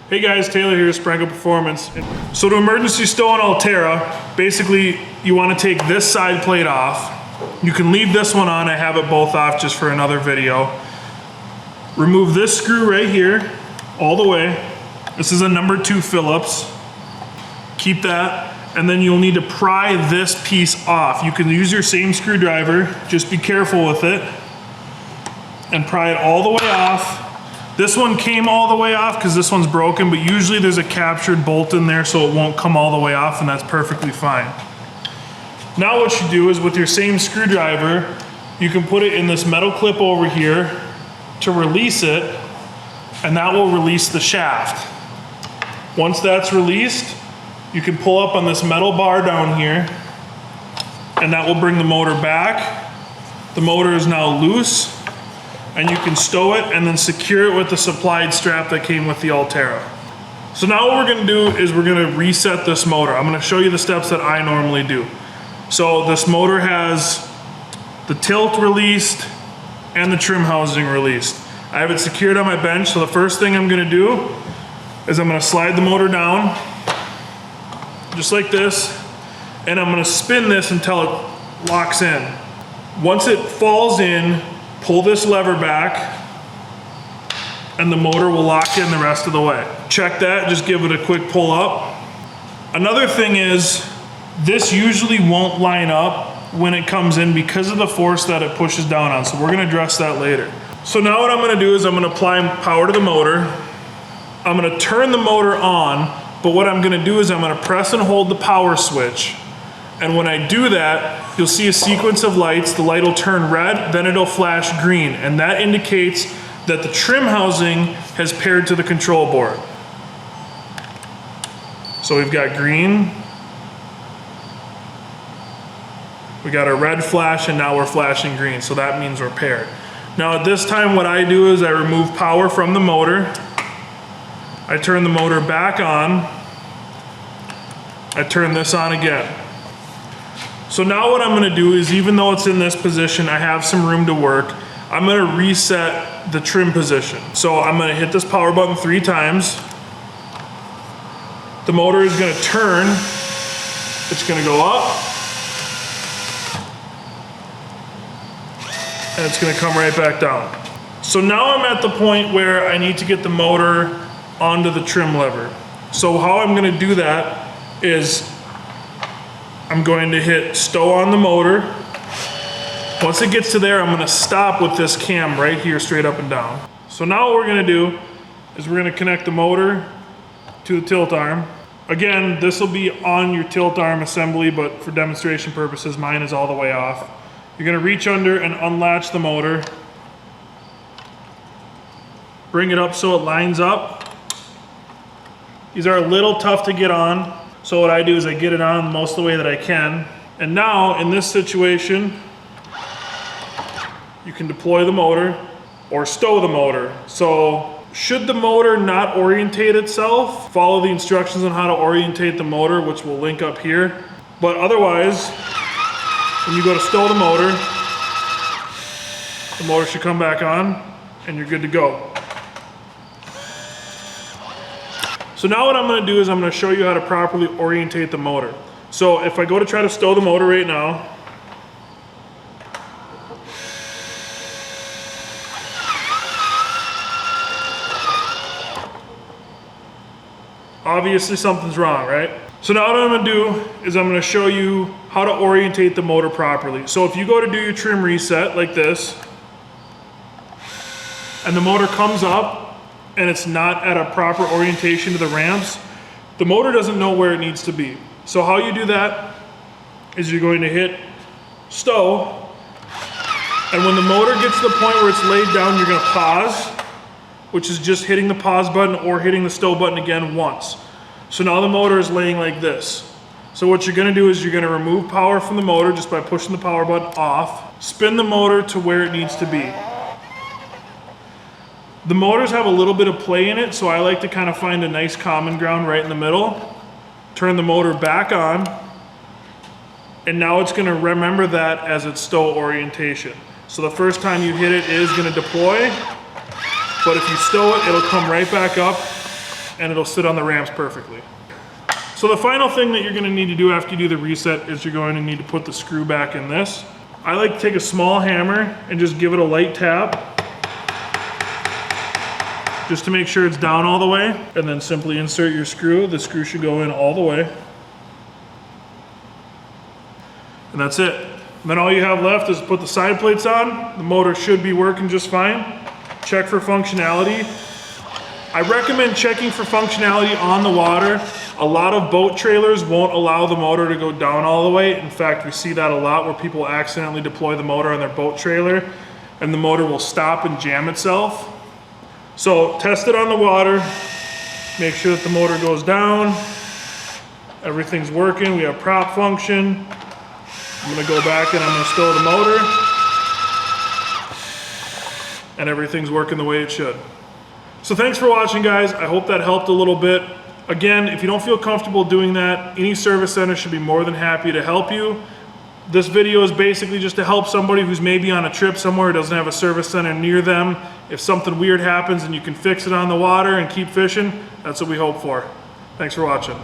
Hey guys, Taylor here, Sprinkle Performance. So to emergency stow an Ulterra, basically you want to take this side plate off. You can leave this one on, I have it both off just for another video. Remove this screw right here, all the way. This is a number 2 Phillips. Keep that, and then you'll need to pry this piece off. You can use your same screwdriver, just be careful with it, and pry it all the way off. This one came all the way off because this one's broken, but usually there's a captured bolt in there so it won't come all the way off, and that's perfectly fine. Now what you do is with your same screwdriver, you can put it in this metal clip over here to release it, and that will release the shaft. Once that's released, you can pull up on this metal bar down here, and that will bring the motor back. The motor is now loose, and you can stow it and then secure it with the supplied strap that came with the Ulterra. So now what we're gonna do is we're gonna reset this motor. I'm gonna show you the steps that I normally do. So this motor has the tilt released and the trim housing released. I have it secured on my bench, so the first thing I'm gonna do is I'm gonna slide the motor down, just like this, and I'm gonna spin this until it locks in. Once it falls in, pull this lever back, and the motor will lock in the rest of the way. Check that, just give it a quick pull up. Another thing is, this usually won't line up when it comes in because of the force that it pushes down on, so we're gonna address that later. So now what I'm gonna do is I'm gonna apply power to the motor. I'm gonna turn the motor on, but what I'm gonna do is I'm gonna press and hold the power switch. And when I do that, you'll see a sequence of lights. The light will turn red, then it'll flash green, and that indicates that the trim housing has paired to the control board. So we've got green, we got a red flash, and now we're flashing green, so that means we're paired. Now at this time, what I do is I remove power from the motor, I turn the motor back on, I turn this on again. So now what I'm gonna do is, even though it's in this position, I have some room to work, I'm gonna reset the trim position. So I'm gonna hit this power button 3 times. The motor is gonna turn, it's gonna go up, and it's gonna come right back down. So now I'm at the point where I need to get the motor onto the trim lever. So how I'm gonna do that is I'm going to hit stow on the motor. Once it gets to there, I'm gonna stop with this cam right here, straight up and down. So now what we're gonna do is we're gonna connect the motor to the tilt arm. Again, this will be on your tilt arm assembly, but for demonstration purposes, mine is all the way off. You're gonna reach under and unlatch the motor. Bring it up so it lines up. These are a little tough to get on. So what I do is I get it on most of the way that I can. And now in this situation, you can deploy the motor or stow the motor. So should the motor not orientate itself, follow the instructions on how to orientate the motor, which we'll link up here. But otherwise, when you go to stow the motor should come back on and you're good to go. So now what I'm gonna do is I'm gonna show you how to properly orientate the motor. So if I go to try to stow the motor right now, obviously something's wrong, right? So now what I'm gonna do is I'm gonna show you how to orientate the motor properly. So if you go to do your trim reset like this, and the motor comes up, and it's not at a proper orientation to the ramps, the motor doesn't know where it needs to be. So how you do that is you're going to hit stow, and when the motor gets to the point where it's laid down, you're gonna pause, which is just hitting the pause button or hitting the stow button again once. So now the motor is laying like this. So what you're gonna do is you're gonna remove power from the motor just by pushing the power button off, spin the motor to where it needs to be. The motors have a little bit of play in it, so I like to kind of find a nice common ground right in the middle. Turn the motor back on, and now it's gonna remember that as its stow orientation. So the first time you hit it is gonna deploy, but if you stow it, it'll come right back up and it'll sit on the ramps perfectly. So the final thing that you're gonna need to do after you do the reset is you're going to need to put the screw back in this. I like to take a small hammer and just give it a light tap, just to make sure it's down all the way, and then simply insert your screw. The screw should go in all the way. And that's it. And then all you have left is put the side plates on. The motor should be working just fine. Check for functionality. I recommend checking for functionality on the water. A lot of boat trailers won't allow the motor to go down all the way. In fact, we see that a lot where people accidentally deploy the motor on their boat trailer and the motor will stop and jam itself. So test it on the water, make sure that the motor goes down, everything's working, we have prop function. I'm gonna go back and I'm gonna stow the motor, and everything's working the way it should. So thanks for watching, guys. I hope that helped a little bit. Again, if you don't feel comfortable doing that, any service center should be more than happy to help you. This video is basically just to help somebody who's maybe on a trip somewhere, doesn't have a service center near them. If something weird happens and you can fix it on the water and keep fishing, that's what we hope for. Thanks for watching.